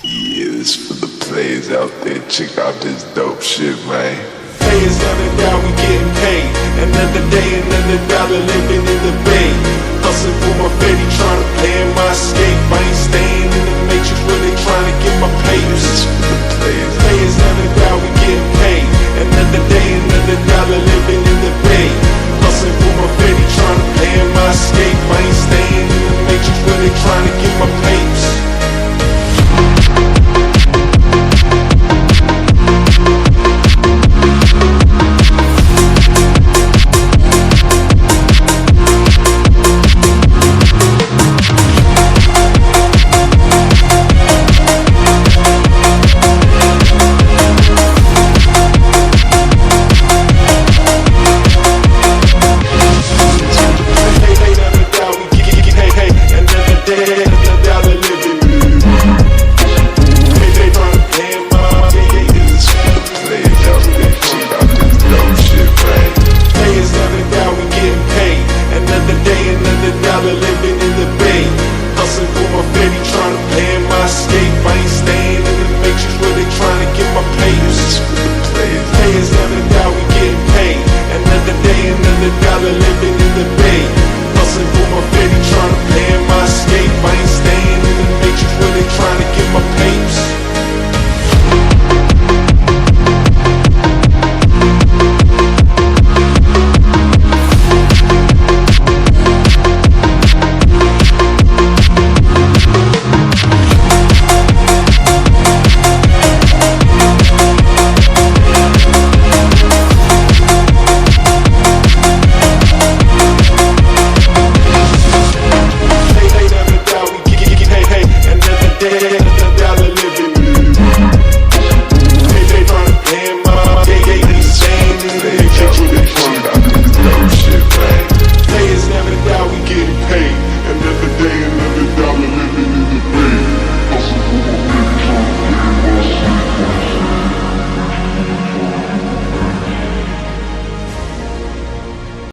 Yeah, this for the players out there. Check out this dope shit, man. Players never down, we getting paid. Another day, another dollar, living in the bay. Hustling for my baby, trying to plan my escape. I ain't staying in the matrix where they trying to get my papers. This for the players. Players never down, we getting paid. Another day, another dollar, living in the bay. Hustling for my baby, trying to plan my escape. I ain't staying in the matrix where they trying to get my papers. Living in the bay, hustling for my baby, trying to plan my escape.